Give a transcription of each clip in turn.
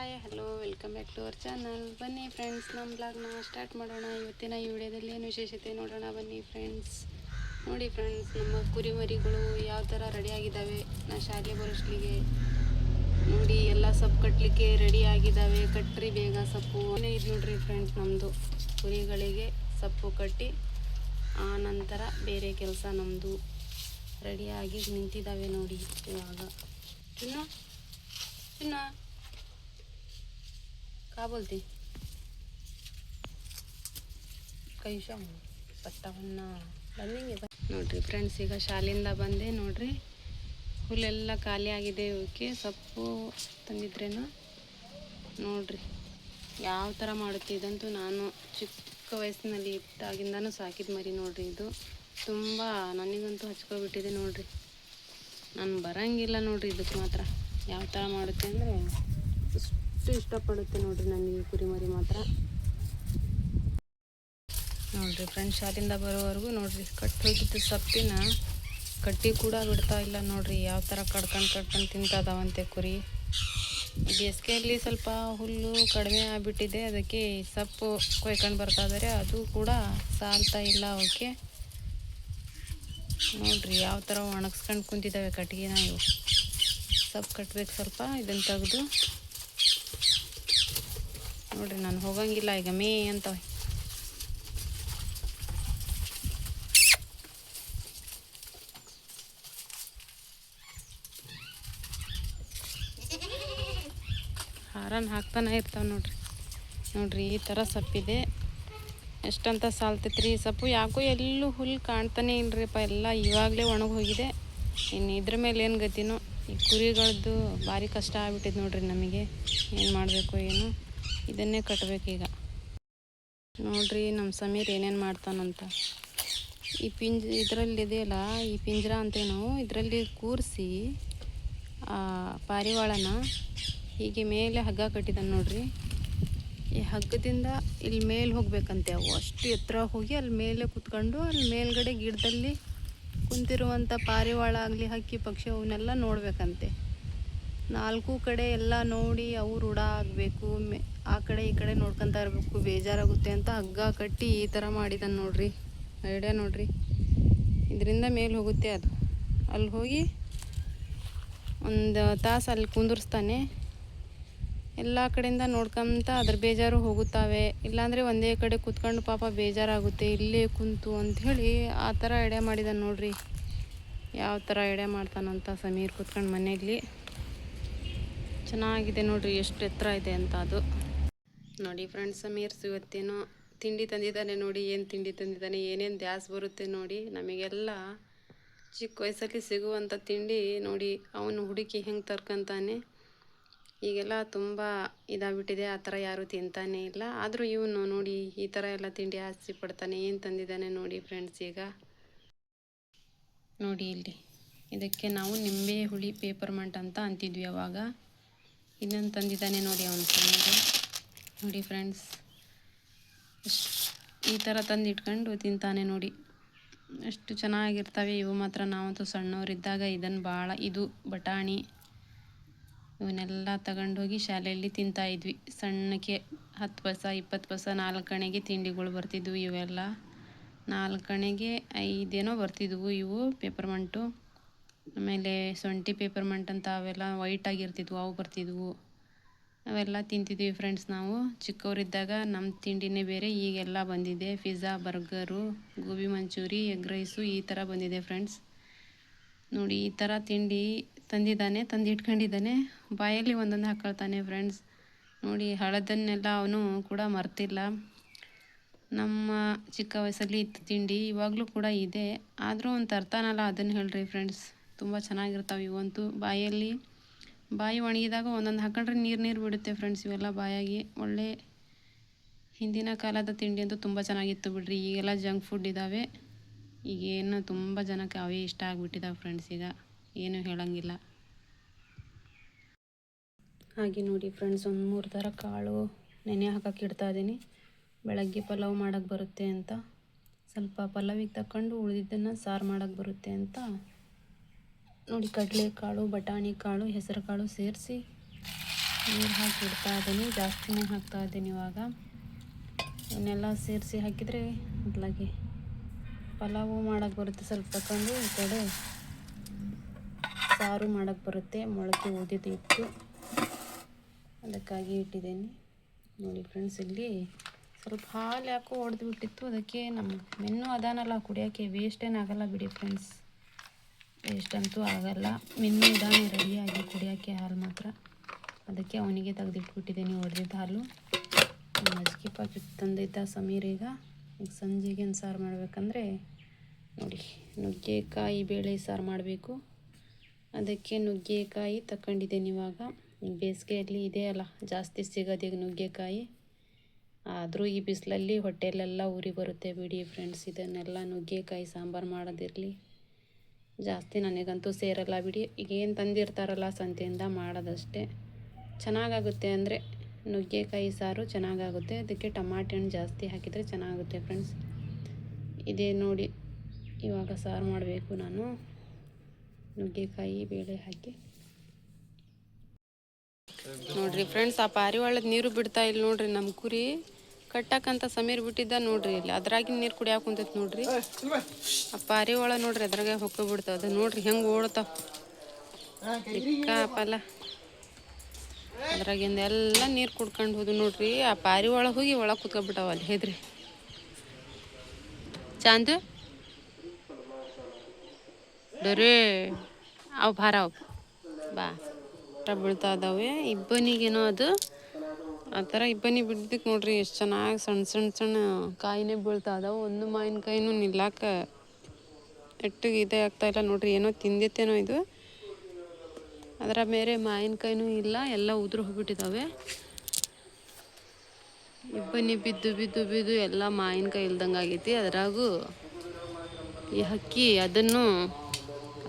Hi hello welcome back to our channel. ಬನ್ನಿ friends, ನಮ್ಮ ಬ್ಲಾಗ್ನ ಸ್ಟಾರ್ಟ್ ಮಾಡೋಣ. ಇವತ್ತಿನ ಈ ವಿಡಿಯೋದಲ್ಲಿ ಏನು ವಿಶೇಷತೆ ನೋಡೋಣ ಬನ್ನಿ ಫ್ರೆಂಡ್ಸ್. ನೋಡಿ ಫ್ರೆಂಡ್ಸ್, ನಮ್ಮ ಕುರಿಮರಿಗಳು ಯಾವ ಥರ ರೆಡಿಯಾಗಿದ್ದಾವೆ. ನಾ ಶಾಲೆ ಬರೋಷ್ಟಿಗೆ ನೋಡಿ ಎಲ್ಲ ಸೊಪ್ಪು ಕಟ್ಟಲಿಕ್ಕೆ ರೆಡಿ ಆಗಿದ್ದಾವೆ. ಕಟ್ಟ್ರಿ ಬೇಗ ಸೊಪ್ಪು. ಇದು ನೋಡ್ರಿ ಫ್ರೆಂಡ್ಸ್, ನಮ್ಮದು ಕುರಿಗಳಿಗೆ ಸೊಪ್ಪು ಕಟ್ಟಿ ಆ ನಂತರ ಬೇರೆ ಕೆಲಸ ನಮ್ಮದು ರೆಡಿಯಾಗಿ ನಿಂತಿದ್ದಾವೆ ನೋಡಿ. ಇವಾಗ ಚಿನ್ನ का बोलते ಕೈಶ ಪಟ್ಟವನ್ನ ಬಂದಿಂಗೆ ನೋಡ್ರಿ ಫ್ರೆಂಡ್ಸ್. ಈಗ ಶಾಲೆಯಿಂದ ಬಂದೆ ನೋಡ್ರಿ, ಹುಲ್ಲೆಲ್ಲ ಖಾಲಿ ಆಗಿದೆ. ಇವಕ್ಕೆ ಸೊಪ್ಪು ತಂದಿದ್ರೇನು ನೋಡ್ರಿ ಯಾವ ಥರ ಮಾಡುತ್ತೆ. ಇದಂತೂ ನಾನು ಚಿಕ್ಕ ವಯಸ್ಸಿನಲ್ಲಿ ಇದ್ದಾಗಿಂದನೂ ಸಾಕಿದ ಮರಿ ನೋಡ್ರಿ. ಇದು ತುಂಬ ನನಗಂತೂ ಹಚ್ಕೊಬಿಟ್ಟಿದೆ ನೋಡ್ರಿ. ನಾನು ಬರಂಗಿಲ್ಲ ನೋಡ್ರಿ ಇದಕ್ಕೆ ಮಾತ್ರ. ಯಾವ ಥರ ಮಾಡುತ್ತೆ ಅಂದರೆ ಅಷ್ಟು ಇಷ್ಟಪಡುತ್ತೆ ನೋಡ್ರಿ ನನಗೆ ಕುರಿಮರಿ ಮಾತ್ರ. ನೋಡ್ರಿ ಫ್ರೆಂಡ್ಸ್, ಶಾಲೆಯಿಂದ ಬರೋವರೆಗೂ ನೋಡ್ರಿ ಕಟ್ಟಿ ಹೋಗಿದ್ದು ಸೊಪ್ಪಿನ ಕಟ್ಟಿ ಕೂಡ ಬಿಡ್ತಾ ಇಲ್ಲ ನೋಡ್ರಿ. ಯಾವ ಥರ ಕಡ್ಕೊಂಡು ತಿಂತದಾವಂತೆ ಕುರಿ. ಬೇಸಿಗೆಯಲ್ಲಿ ಸ್ವಲ್ಪ ಹುಲ್ಲು ಕಡಿಮೆ ಆಗಿಬಿಟ್ಟಿದೆ, ಅದಕ್ಕೆ ಸೊಪ್ಪು ಕೊಯ್ಕೊಂಡು ಬರ್ತಾ ಇದ್ದಾರೆ. ಅದು ಕೂಡ ಸಾಲ್ತಾ ಇಲ್ಲ ಅವಕ್ಕೆ ನೋಡ್ರಿ. ಯಾವ ಥರ ಒಣಗಿಸ್ಕೊಂಡು ಕುಂತಿದ್ದಾವೆ ಕಟ್ಟಿಗೆನ. ಇವು ಸೊಪ್ಪು ಕಟ್ಬೇಕು ಸ್ವಲ್ಪ. ಇದನ್ನು ತೆಗೆದು ನೋಡ್ರಿ, ನಾನು ಹೋಗಂಗಿಲ್ಲ ಈಗ ಮೇ ಅಂತವೆ. ಹಾರನ್ ಹಾಕ್ತಾನೆ ಇರ್ತಾವೆ ನೋಡ್ರಿ. ಈ ಥರ ಸೊಪ್ಪಿದೆ. ಎಷ್ಟಂತ ಸಾಲ್ತೈತ್ರಿ ಈ ಸೊಪ್ಪು. ಯಾಕೋ ಎಲ್ಲೂ ಹುಲ್ಲು ಕಾಣ್ತಾನೆ ಇಲ್ರಿಪ್ಪ. ಎಲ್ಲ ಇವಾಗಲೇ ಒಣಗಿ ಹೋಗಿದೆ. ಇನ್ನು ಇದ್ರ ಮೇಲೆ ಏನು ಗತಿನೋ. ಈ ಕುರಿಗಳದ್ದು ಭಾರಿ ಕಷ್ಟ ಆಗ್ಬಿಟ್ಟಿದೆ ನೋಡ್ರಿ ನಮಗೆ. ಏನು ಮಾಡಬೇಕು ಏನು, ಇದನ್ನೇ ಕಟ್ಟಬೇಕೀಗ. ನೋಡ್ರಿ ನಮ್ಮ ಸಮೀರ್ ಏನೇನು ಮಾಡ್ತಾನಂತ. ಈ ಇದರಲ್ಲಿದೆಯಲ್ಲ, ಈ ಪಿಂಜರ ಅಂತೇವೆ ನಾವು, ಇದರಲ್ಲಿ ಕೂರಿಸಿ ಪಾರಿವಾಳನ ಹೀಗೆ ಮೇಲೆ ಹಗ್ಗ ಕಟ್ಟಿದ್ದಾನೆ ನೋಡ್ರಿ. ಈ ಹಗ್ಗದಿಂದ ಇಲ್ಲಿ ಮೇಲೆ ಹೋಗ್ಬೇಕಂತೆ. ಅವು ಅಷ್ಟು ಎತ್ತರ ಹೋಗಿ ಅಲ್ಲಿ ಮೇಲೆ ಕುತ್ಕೊಂಡು ಅಲ್ಲಿ ಮೇಲ್ಗಡೆ ಗಿಡದಲ್ಲಿ ಕುಂತಿರುವಂಥ ಪಾರಿವಾಳ ಆಗಲಿ ಹಕ್ಕಿ ಪಕ್ಷಿ ಅವನ್ನೆಲ್ಲ ನೋಡಬೇಕಂತೆ. 4 ಕಡೆ ಎಲ್ಲ ನೋಡಿ ಅವು ರೂಢ ಆಗಬೇಕು. ಆ ಕಡೆ ಈ ಕಡೆ ನೋಡ್ಕೊತಾ ಇರಬೇಕು, ಬೇಜಾರಾಗುತ್ತೆ ಅಂತ ಹಗ್ಗ ಕಟ್ಟಿ ಈ ಥರ ಮಾಡಿದಾನೆ ನೋಡ್ರಿ. ಐಡಿಯಾ ನೋಡ್ರಿ. ಇದರಿಂದ ಮೇಲೆ ಹೋಗುತ್ತೆ ಅದು. ಅಲ್ಲಿ ಹೋಗಿ ಒಂದು ತಾಸು ಅಲ್ಲಿ ಕುಂದಿರ್ಸ್ತಾನೆ. ಎಲ್ಲ ಕಡೆಯಿಂದ ನೋಡ್ಕೊಂತ ಅದ್ರ ಬೇಜಾರು ಹೋಗುತ್ತಾವೆ. ಇಲ್ಲಾಂದರೆ ಒಂದೇ ಕಡೆ ಕುತ್ಕೊಂಡು ಪಾಪ ಬೇಜಾರಾಗುತ್ತೆ ಇಲ್ಲೇ ಕುಂತು ಅಂಥೇಳಿ ಆ ಥರ ಐಡಿಯಾ ಮಾಡಿದಾನೆ ನೋಡ್ರಿ. ಯಾವ ಥರ ಐಡಿಯಾ ಮಾಡ್ತಾನಂತ ಸಮೀರ್ ಕುತ್ಕೊಂಡು ಮನೆಯಲ್ಲಿ. ಚೆನ್ನಾಗಿದೆ ನೋಡ್ರಿ, ಎಷ್ಟು ಎತ್ತರ ಇದೆ ಅಂತ ಅದು. ನೋಡಿ ಫ್ರೆಂಡ್ಸ್, ಸಮೀರ್ಸ್ ಇವತ್ತೇನೋ ತಿಂಡಿ ತಂದಿದ್ದಾನೆ ನೋಡಿ. ಏನು ತಿಂಡಿ ತಂದಿದ್ದಾನೆ, ಏನೇನು ದ್ಯಾಸ್ ಬರುತ್ತೆ ನೋಡಿ. ನಮಗೆಲ್ಲ ಚಿಕ್ಕ ವಯಸ್ಸಲ್ಲಿ ಸಿಗುವಂಥ ತಿಂಡಿ ನೋಡಿ. ಅವನು ಹುಡುಕಿ ಹೆಂಗೆ ತರ್ಕೊಂತಾನೆ. ಈಗೆಲ್ಲ ತುಂಬ ಇದಾಗ್ಬಿಟ್ಟಿದೆ, ಆ ಥರ ಯಾರೂ ತಿಂತಾನೆ ಇಲ್ಲ. ಆದರೂ ಇವನು ನೋಡಿ ಈ ಥರ ಎಲ್ಲ ತಿಂಡಿ ಆಸೆ ಪಡ್ತಾನೆ. ಏನು ತಂದಿದ್ದಾನೆ ನೋಡಿ ಫ್ರೆಂಡ್ಸ್. ಈಗ ನೋಡಿ ಇಲ್ಲಿ ಇದಕ್ಕೆ ನಾವು ನಿಂಬೆ ಹುಳಿ ಪೇಪರ್ಮೆಂಟ್ ಅಂತ ಅಂತಿದ್ವಿ ಅವಾಗ. ಇನ್ನೊಂದು ತಂದಿದ್ದಾನೆ ನೋಡಿ ಅವನು ಸಣ್ಣದು. ನೋಡಿ ಫ್ರೆಂಡ್ಸ್, ಈ ಥರ ತಂದು ಇಟ್ಕೊಂಡು ತಿಂತಾನೆ ನೋಡಿ. ಅಷ್ಟು ಚೆನ್ನಾಗಿರ್ತವೆ ಇವು ಮಾತ್ರ. ನಾವಂತೂ ಸಣ್ಣವರಿದ್ದಾಗ ಇದನ್ನು ಭಾಳ, ಇದು ಬಟಾಣಿ ಇವನ್ನೆಲ್ಲ ತಗೊಂಡೋಗಿ ಶಾಲೆಯಲ್ಲಿ ತಿಂತಾಯಿದ್ವಿ. ಸಣ್ಣಕ್ಕೆ 10 ಪೈಸೆ 20 ಪೈಸೆ 4 ಆಣೆಗೆ ತಿಂಡಿಗಳು ಬರ್ತಿದ್ವು. ಇವೆಲ್ಲ 4 ಆಣೆಗೆ 5 ಏನೋ ಬರ್ತಿದ್ವು ಇವು ಪೇಪರ್ಮೆಂಟು. ಆಮೇಲೆ ಶುಂಠಿ ಪೇಪರ್ಮೆಂಟ್ ಅಂತ ಅವೆಲ್ಲ ವೈಟ್ ಆಗಿರ್ತಿದ್ವು, ಅವು ಬರ್ತಿದ್ವು. ಅವೆಲ್ಲ ತಿಂತಿದ್ವಿ ಫ್ರೆಂಡ್ಸ್ ನಾವು ಚಿಕ್ಕವರಿದ್ದಾಗ. ನಮ್ಮ ತಿಂಡಿನೇ ಬೇರೆ. ಈಗೆಲ್ಲ ಬಂದಿದೆ pizza, burger, gobi manchurian, egg rice ಈ ಥರ ಬಂದಿದೆ ಫ್ರೆಂಡ್ಸ್. ನೋಡಿ ಈ ಥರ ತಿಂಡಿ ತಂದಿದ್ದಾನೆ, ತಂದು ಇಟ್ಕೊಂಡಿದ್ದಾನೆ. ಬಾಯಲ್ಲಿ ಒಂದೊಂದು ಹಾಕೊಳ್ತಾನೆ ಫ್ರೆಂಡ್ಸ್. ನೋಡಿ ಹಳದನ್ನೆಲ್ಲ ಅವನು ಕೂಡ ಮರ್ತಿಲ್ಲ. ನಮ್ಮ ಚಿಕ್ಕ ವಯಸ್ಸಲ್ಲಿ ಇತ್ತು ತಿಂಡಿ, ಇವಾಗಲೂ ಕೂಡ ಇದೆ. ಆದರೂ ಒಂದು ತರ್ತಾನಲ್ಲ, ಅದನ್ನು ಹೇಳ್ರಿ ಫ್ರೆಂಡ್ಸ್. ತುಂಬ ಚೆನ್ನಾಗಿರ್ತಾವೆ ಇವಂತೂ. ಬಾಯಿ ಒಣಗಿದಾಗ ಒಂದೊಂದು ಹಾಕೊಂಡ್ರೆ ನೀರು ಬಿಡುತ್ತೆ ಫ್ರೆಂಡ್ಸ್. ಇವೆಲ್ಲ ಬಾಯಾಗಿ ಒಳ್ಳೆ ಹಿಂದಿನ ಕಾಲದ ತಿಂಡಿ ಅಂತೂ ತುಂಬ ಚೆನ್ನಾಗಿತ್ತು ಬಿಡ್ರಿ. ಈಗೆಲ್ಲ ಜಂಕ್ ಫುಡ್ ಇದ್ದಾವೆ. ಈಗೇನು ತುಂಬ ಜನಕ್ಕೆ ಅವೇ ಇಷ್ಟ ಆಗಿಬಿಟ್ಟಿದ್ದಾವೆ ಫ್ರೆಂಡ್ಸ್. ಈಗ ಏನು ಹೇಳೋಂಗಿಲ್ಲ. ಹಾಗೆ ನೋಡಿ ಫ್ರೆಂಡ್ಸ್, ಒಂದು 3 ಥರ ಕಾಳು ನೆನೆ ಹಾಕಕ್ಕೆ ಇಡ್ತಾ ಇದ್ದೀನಿ. ಬೆಳಗ್ಗೆ ಪಲಾವ್ ಮಾಡೋಕ್ಕೆ ಬರುತ್ತೆ ಅಂತ. ಸ್ವಲ್ಪ ಪಲಾವಿಗೆ ತಗೊಂಡು ಉಳಿದಿದ್ದನ್ನು ಸಾರು ಮಾಡೋಕ್ಕೆ ಬರುತ್ತೆ ಅಂತ ನೋಡಿ. ಕಡಲೆಕಾಳು, ಬಟಾಣಿ ಕಾಳು, ಹೆಸರು ಕಾಳು ಸೇರಿಸಿ ನೀರು ಹಾಕಿ ಇಡ್ತಾ ಇದ್ದೀನಿ, ಜಾಸ್ತಿನೇ ಹಾಕ್ತಾ ಇದ್ದೀನಿ ಇವಾಗ. ಇವನ್ನೆಲ್ಲ ಸೇರಿಸಿ ಹಾಕಿದರೆ ಅದ್ಲಾಗೆ ಪಲಾವು ಮಾಡೋಕ್ಕೆ ಬರುತ್ತೆ. ಸ್ವಲ್ಪ ತಗೊಂಡು ಈ ಕಡೆ ಸಾರು ಮಾಡೋಕ್ಕೆ ಬರುತ್ತೆ. ಮೊಳಕೆ ಊದಿದ್ದು ಇಟ್ಟು ಅದಕ್ಕಾಗಿ ಇಟ್ಟಿದ್ದೀನಿ ನೋಡಿ ಫ್ರೆಂಡ್ಸ್. ಇಲ್ಲಿ ಸ್ವಲ್ಪ ಹಾಲು ಯಾಕೋ ಒಡೆದು ಬಿಟ್ಟಿತ್ತು, ಅದಕ್ಕೆ ನಮ್ಮ ಮೆನ್ನು ಅದಾನಲ್ಲ ಕುಡಿಯೋಕ್ಕೆ ವೇಸ್ಟೇನಾಗಲ್ಲ ಬಿಡಿ ಫ್ರೆಂಡ್ಸ್, ವೇಸ್ಟ್ ಅಂತೂ ಆಗಲ್ಲ. ಮೆನ್ನು ಇದಾನೆ ರೆಡಿಯಾಗಿ ಕುಡಿಯೋಕ್ಕೆ ಹಾಲು ಮಾತ್ರ, ಅದಕ್ಕೆ ಅವನಿಗೆ ತೆಗೆದಿಟ್ಬಿಟ್ಟಿದ್ದೀನಿ ಒಡೆದಿದ್ದ ಹಾಲು. ಮಜ್ಜಿಗೆ ಪಾಕಿಟ್ ತಂದೈತ ಸಮೀರ್. ಈಗ ಸಂಜೆಗೆ ಏನು ಸಾರು ಮಾಡಬೇಕಂದ್ರೆ ನೋಡಿ, ನುಗ್ಗೆಕಾಯಿ ಬೇಳೆ ಸಾರು ಮಾಡಬೇಕು. ಅದಕ್ಕೆ ನುಗ್ಗೆಕಾಯಿ ತಗೊಂಡಿದ್ದೀನಿ ಇವಾಗ. ಬೇಸಿಗೆಯಲ್ಲಿ ಇದೆ ಅಲ್ಲ ಜಾಸ್ತಿ ಸಿಗೋದು ಈಗ ನುಗ್ಗೆಕಾಯಿ, ಆದರೂ ಈ ಬಿಸಿಲಲ್ಲಿ ಹೊಟ್ಟೆಲೆಲ್ಲ ಉರಿ ಬರುತ್ತೆ ಬಿಡಿ ಫ್ರೆಂಡ್ಸ್. ಇದನ್ನೆಲ್ಲ ನುಗ್ಗೆಕಾಯಿ ಸಾಂಬಾರು ಮಾಡೋದಿರಲಿ ಜಾಸ್ತಿ ನನಗಂತೂ ಸೇರಲ್ಲ ಬಿಡಿ. ಈಗ ಏನು ತಂದಿರ್ತಾರಲ್ಲ ಸಂತೆಯಿಂದ ಮಾಡೋದಷ್ಟೇ. ಚೆನ್ನಾಗಾಗುತ್ತೆ ಅಂದರೆ ನುಗ್ಗೆಕಾಯಿ ಸಾರು ಚೆನ್ನಾಗಾಗುತ್ತೆ. ಅದಕ್ಕೆ ಟಮಾಟೆ ಹಣ್ಣು ಜಾಸ್ತಿ ಹಾಕಿದರೆ ಚೆನ್ನಾಗುತ್ತೆ ಫ್ರೆಂಡ್ಸ್. ಇದೇ ನೋಡಿ ಇವಾಗ ಸಾರು ಮಾಡಬೇಕು ನಾನು, ನುಗ್ಗೆಕಾಯಿ ಬೇಳೆ ಹಾಕಿ. ನೋಡ್ರಿ ಫ್ರೆಂಡ್ಸ್, ಆ ಪಾರಿವಾಳದ ನೀರು ಬಿಡ್ತಾ ಇಲ್ಲ ನೋಡ್ರಿ. ನಮ್ಮ ಕುರಿ ಕಟ್ಟಕ್ಕಂತ ಸಮೀರ್ ಬಿಟ್ಟಿದ್ದ ನೋಡ್ರಿ, ಇಲ್ಲಿ ಅದ್ರಾಗಿನ ನೀರು ಕುಡಿಯಾಕ ಕುಂತೈತೆ ನೋಡ್ರಿ. ಆ ಪಾರಿವಾಳ ನೋಡ್ರಿ ಅದ್ರಾಗ ಹೊಕ್ಕೋಗ್ಬಿಡ್ತಾವ. ನೋಡ್ರಿ ಹೆಂಗೆ ಓಡ್ತಾವ ಸಿಕ್ಕಾಪಲ್ಲ. ಅದ್ರಾಗಿಂದ ಎಲ್ಲ ನೀರು ಕುಡ್ಕೊಂಡು ಹೋದು ನೋಡ್ರಿ. ಆ ಪಾರಿವಾಳ ಹೋಗಿ ಒಳಗೆ ಕುತ್ಕೊಬಿಟ್ಟಾವ ಅಲ್ಲಿ ಹೆದ್ರಿ. ಚಾಂದು ಡೊರೇ ಅವು ಭಾರ ಅವು ಬಾ ಬೀಳ್ತಾ ಇದ್ದಾವೆ. ಇಬ್ಬನಿಗೇನೋ ಅದು ಆ ಥರ ಇಬ್ಬನಿ ಬಿದ್ದಕ್ಕೆ ನೋಡ್ರಿ ಎಷ್ಟು ಚೆನ್ನಾಗಿ ಸಣ್ಣ ಸಣ್ಣ ಸಣ್ಣ ಕಾಯಿನೇ ಬೀಳ್ತಾ ಇದಾವೆ. ಒಂದು ಮಾವಿನಕಾಯಿನೂ ನಿಲ್ಲಾಕ ಎಟ್ಟಿಗೆ ಇದೇ ಆಗ್ತಾಯಿಲ್ಲ ನೋಡ್ರಿ. ಏನೋ ತಿಂದಿತ್ತೇನೋ ಇದು, ಅದರ ಮೇಲೆ ಮಾವಿನಕಾಯಿನೂ ಇಲ್ಲ, ಎಲ್ಲ ಉದುರು ಹೋಗ್ಬಿಟ್ಟಿದ್ದಾವೆ. ಇಬ್ಬನಿ ಬಿದ್ದು ಬಿದ್ದು ಬಿದ್ದು ಎಲ್ಲ ಮಾವಿನಕಾಯಿ ಇಲ್ದಂಗೆ ಆಗೈತಿ. ಅದ್ರಾಗೂ ಈ ಹಕ್ಕಿ ಅದನ್ನು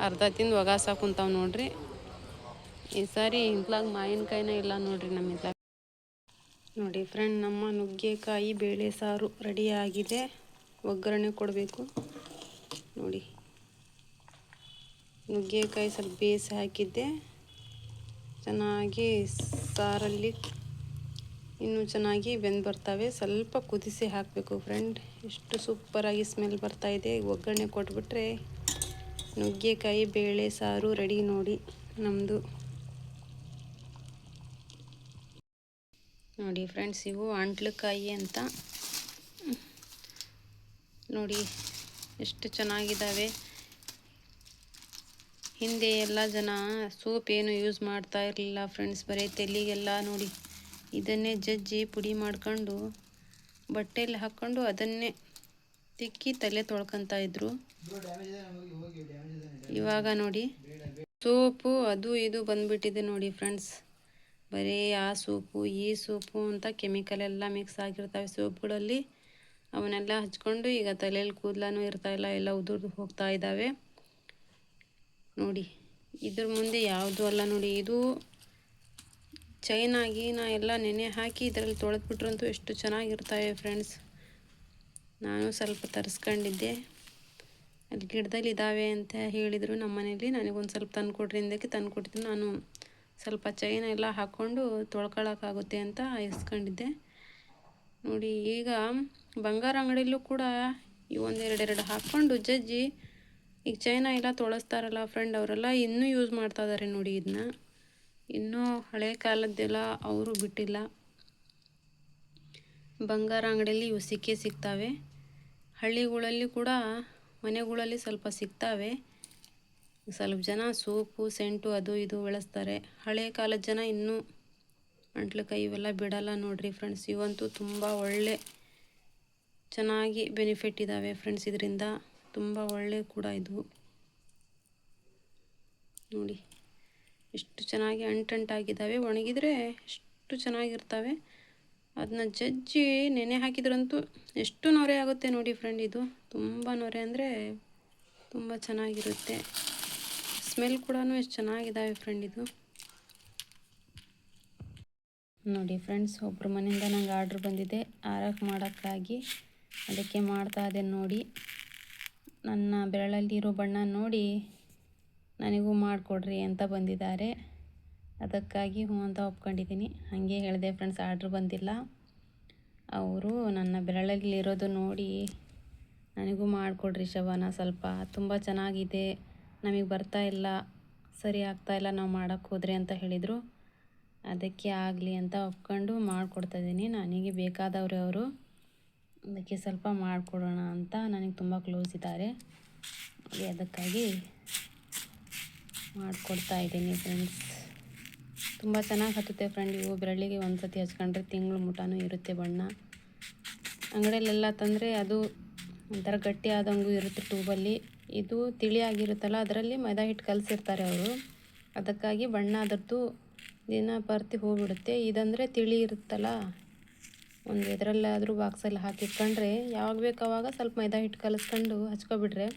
ಅರ್ಧ ತಿಂದು ಒಗಾಸ ಕುಂತಾವೆ ನೋಡ್ರಿ. ಈ ಸಾರಿ ಇಂತ್ಲಾಗ ಮಾವಿನಕಾಯಿನ ಇಲ್ಲ ನೋಡ್ರಿ ನಮ್ಮ ಇದ್ಲಾಗ. ನೋಡಿ ಫ್ರೆಂಡ್, ನಮ್ಮ ನುಗ್ಗೆಕಾಯಿ ಬೇಳೆ ಸಾರು ರೆಡಿಯಾಗಿದೆ. ಒಗ್ಗರಣೆ ಕೊಡಬೇಕು ನೋಡಿ. ನುಗ್ಗೆಕಾಯಿ ಸ್ವಲ್ಪ ಬೇಯಿಸಿ ಹಾಕಿದ್ದೆ, ಚೆನ್ನಾಗಿ ಸಾರಲ್ಲಿ ಇನ್ನೂ ಚೆನ್ನಾಗಿ ಬೆಂದು ಬರ್ತವೆ. ಸ್ವಲ್ಪ ಕುದಿಸಿ ಹಾಕಬೇಕು ಫ್ರೆಂಡ್. ಎಷ್ಟು ಸೂಪರಾಗಿ ಸ್ಮೆಲ್ ಬರ್ತಾಯಿದೆ. ಒಗ್ಗರಣೆ ಕೊಟ್ಬಿಟ್ರೆ ನುಗ್ಗೆಕಾಯಿ ಬೇಳೆ ಸಾರು ರೆಡಿ ನೋಡಿ ನಮ್ಮದು. ನೋಡಿ ಫ್ರೆಂಡ್ಸ್, ಇವು ಅಂಟ್ಲಕಾಯಿ ಅಂತ ನೋಡಿ ಎಷ್ಟು ಚೆನ್ನಾಗಿದ್ದಾವೆ. ಹಿಂದೆ ಎಲ್ಲ ಜನ ಸೋಪ್ ಏನು ಯೂಸ್ ಮಾಡ್ತಾ ಇರಲಿಲ್ಲ ಫ್ರೆಂಡ್ಸ್, ಬರೀ ತೆಲಿಗೆಲ್ಲ ನೋಡಿ ಇದನ್ನೇ ಜಜ್ಜಿ ಪುಡಿ ಮಾಡ್ಕೊಂಡು ಬಟ್ಟೆಯಲ್ಲಿ ಹಾಕ್ಕೊಂಡು ಅದನ್ನೇ ತಿಕ್ಕಿ ತಲೆ ತೊಳ್ಕೊತಾ ಇದ್ರು. ಇವಾಗ ನೋಡಿ ಸೋಪು ಅದು ಇದು ಬಂದುಬಿಟ್ಟಿದೆ ನೋಡಿ ಫ್ರೆಂಡ್ಸ್. ಬರೀ ಆ ಸೋಪು ಈ ಸೋಪು ಅಂತ ಕೆಮಿಕಲ್ ಎಲ್ಲ ಮಿಕ್ಸ್ ಆಗಿರ್ತವೆ ಸೋಪ್ಗಳಲ್ಲಿ. ಅವನ್ನೆಲ್ಲ ಹಚ್ಕೊಂಡು ಈಗ ತಲೆಯಲ್ಲಿ ಕೂದಲೂ ಇರ್ತಾಯಿಲ್ಲ, ಎಲ್ಲ ಉದುರ್ದು ಹೋಗ್ತಾ ಇದ್ದಾವೆ ನೋಡಿ. ಇದ್ರ ಮುಂದೆ ಯಾವುದೂ ಅಲ್ಲ ನೋಡಿ. ಇದು ಚೈನಾಗಿನ ಎಲ್ಲ ನೆನೆ ಹಾಕಿ ಇದರಲ್ಲಿ ತೊಳೆದ್ಬಿಟ್ರಂತೂ ಎಷ್ಟು ಚೆನ್ನಾಗಿರ್ತವೆ ಫ್ರೆಂಡ್ಸ್. ನಾನು ಸ್ವಲ್ಪ ತರಿಸ್ಕೊಂಡಿದ್ದೆ, ಅಲ್ಲಿ ಗಿಡದಲ್ಲಿ ಇದ್ದಾವೆ ಅಂತ ಹೇಳಿದರು ನಮ್ಮ ಮನೇಲಿ. ನನಗೊಂದು ಸ್ವಲ್ಪ ತಂದುಕೊಡ್ರಿ ಅಂದಕ್ಕೆ ತಂದುಕೊಟ್ಟಿದ್ದು. ನಾನು ಸ್ವಲ್ಪ ಚೈನ ಎಲ್ಲ ಹಾಕ್ಕೊಂಡು ತೊಳ್ಕೊಳಕ್ಕಾಗುತ್ತೆ ಅಂತ ಇಸ್ಕೊಂಡಿದ್ದೆ ನೋಡಿ. ಈಗ ಬಂಗಾರ ಅಂಗಡಿಯಲ್ಲೂ ಕೂಡ ಈ ಒಂದೆರಡೆರಡು ಹಾಕ್ಕೊಂಡು ಜಜ್ಜಿ ಈಗ ಚೈನ ಎಲ್ಲ ತೊಳಸ್ತಾರಲ್ಲ ಫ್ರೆಂಡ್, ಅವರೆಲ್ಲ ಇನ್ನೂ ಯೂಸ್ ಮಾಡ್ತಾ ಇದ್ದಾರೆ ನೋಡಿ. ಇದನ್ನ ಇನ್ನೂ ಹಳೆ ಕಾಲದ್ದೆಲ್ಲ ಅವರು ಬಿಟ್ಟಿಲ್ಲ. ಬಂಗಾರ ಅಂಗಡಿಯಲ್ಲಿ ಇವು ಸಿಗ್ತಾವೆ. ಹಳ್ಳಿಗಳಲ್ಲಿ ಕೂಡ ಮನೆಗಳಲ್ಲಿ ಸ್ವಲ್ಪ ಸಿಗ್ತಾವೆ. ಸ್ವಲ್ಪ ಜನ ಸೋಪು ಸೆಂಟು ಅದು ಇದು ಬಳಸ್ತಾರೆ. ಹಳೆ ಕಾಲದ ಜನ ಇನ್ನೂ ಅಂಟ್ಲಕಾಯಿ ಇವೆಲ್ಲ ಬಿಡಲ್ಲ ನೋಡ್ರಿ ಫ್ರೆಂಡ್ಸ್. ಇವಂತೂ ತುಂಬ ಒಳ್ಳೆ ಚೆನ್ನಾಗಿ ಬೆನಿಫಿಟ್ ಇದ್ದಾವೆ ಫ್ರೆಂಡ್ಸ್. ಇದರಿಂದ ತುಂಬ ಒಳ್ಳೆ ಕೂಡ ಇದು ನೋಡಿ. ಎಷ್ಟು ಚೆನ್ನಾಗಿ ಅಂಟಂಟಾಗಿದ್ದಾವೆ. ಒಣಗಿದರೆ ಎಷ್ಟು ಚೆನ್ನಾಗಿರ್ತವೆ. ಅದನ್ನ ಜಜ್ಜಿ ನೆನೆ ಹಾಕಿದ್ರಂತೂ ಎಷ್ಟು ನೊರೆ ಆಗುತ್ತೆ ನೋಡಿ ಫ್ರೆಂಡ್. ಇದು ತುಂಬ ನೊರೆ ಅಂದರೆ ತುಂಬ ಚೆನ್ನಾಗಿರುತ್ತೆ. ಸ್ಮೆಲ್ ಕೂಡ ಎಷ್ಟು ಚೆನ್ನಾಗಿದ್ದಾವೆ ಫ್ರೆಂಡ್. ಇದು ನೋಡಿ ಫ್ರೆಂಡ್ಸ್, ಒಬ್ಬರ ಮನೆಯಿಂದ ನಂಗೆ ಆರ್ಡ್ರ್ ಬಂದಿದೆ ಆರಕ್ಕೆ ಮಾಡೋಕ್ಕಾಗಿ. ಅದಕ್ಕೆ ಮಾಡ್ತಾ ಇದ್ದೆ ನೋಡಿ. ನನ್ನ ಬೆರಳಲ್ಲಿರೋ ಬಣ್ಣ ನೋಡಿ ನನಗೂ ಮಾಡಿಕೊಡ್ರಿ ಅಂತ ಬಂದಿದ್ದಾರೆ. ಅದಕ್ಕಾಗಿ ಹ್ಞೂ ಅಂತ ಒಪ್ಕೊಂಡಿದ್ದೀನಿ. ಹಾಗೆ ಹೇಳಿದೆ ಫ್ರೆಂಡ್ಸ್, ಆರ್ಡ್ರ್ ಬಂದಿಲ್ಲ. ಅವರು ನನ್ನ ಬೆರಳಲ್ಲಿರೋದು ನೋಡಿ ನನಗೂ ಮಾಡಿಕೊಡ್ರಿ ಶಬಾನ, ಸ್ವಲ್ಪ ತುಂಬ ಚೆನ್ನಾಗಿದೆ, ನಮಗೆ ಬರ್ತಾ ಇಲ್ಲ, ಸರಿ ಆಗ್ತಾಯಿಲ್ಲ ನಾವು ಮಾಡೋಕ್ಕೆ ಹೋದರೆ ಅಂತ ಹೇಳಿದರು. ಅದಕ್ಕೆ ಆಗಲಿ ಅಂತ ಒಪ್ಕೊಂಡು ಮಾಡಿಕೊಡ್ತಾಯಿದ್ದೀನಿ. ನನಗೆ ಬೇಕಾದವರು ಅವರು, ಅದಕ್ಕೆ ಸ್ವಲ್ಪ ಮಾಡಿಕೊಡೋಣ ಅಂತ. ನನಗೆ ತುಂಬ ಕ್ಲೋಸ್ ಇದ್ದಾರೆ, ಅದಕ್ಕಾಗಿ ಮಾಡಿಕೊಡ್ತಾ ಇದ್ದೀನಿ ಫ್ರೆಂಡ್ಸ್. ತುಂಬ ಚೆನ್ನಾಗಿ ಹತ್ತುತ್ತೆ ಫ್ರೆಂಡ್. ಇವು ಬೆರಳಿಗೆ ಒಂದು ಸತಿ ಹಚ್ಕೊಂಡ್ರೆ ತಿಂಗಳು ಮುಟಾನೂ ಇರುತ್ತೆ ಬಣ್ಣ. ಅಂಗಡಿಯಲ್ಲೆಲ್ಲ ತಂದರೆ ಅದು ಒಂಥರ ಗಟ್ಟಿ ಆದಂಗೂ ಇರುತ್ತೆ ಟ್ಯೂಬಲ್ಲಿ. ಇದು ತಿಳಿಯಾಗಿರುತ್ತಲ್ಲ, ಅದರಲ್ಲಿ ಮೈದಾ ಹಿಟ್ಟು ಕಲಸಿರ್ತಾರೆ ಅವರು, ಅದಕ್ಕಾಗಿ ಬಣ್ಣ ಅದರದ್ದು ದಿನ ಪರ್ತಿ ಹೋಗಿಬಿಡುತ್ತೆ. ಇದಂದರೆ ತಿಳಿ ಇರುತ್ತಲ್ಲ, ಒಂದು ಎದರಲ್ಲಾದರೂ ಬಾಕ್ಸಲ್ಲಿ ಹಾಕಿಟ್ಕೊಂಡ್ರೆ ಯಾವಾಗ ಬೇಕು ಆವಾಗ ಸ್ವಲ್ಪ ಮೈದಾ ಹಿಟ್ಟು ಕಲಿಸ್ಕೊಂಡು ಹಚ್ಕೊಬಿಟ್ರೆ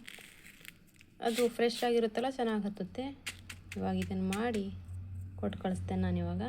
ಅದು ಫ್ರೆಶ್ ಆಗಿರುತ್ತಲ್ಲ, ಚೆನ್ನಾಗಿ ಹತ್ತುತ್ತೆ. ಇವಾಗ ಇದನ್ನು ಮಾಡಿ ಕೊಟ್ಟು ಕಳಿಸ್ತೇನೆ ನಾನು ಇವಾಗ.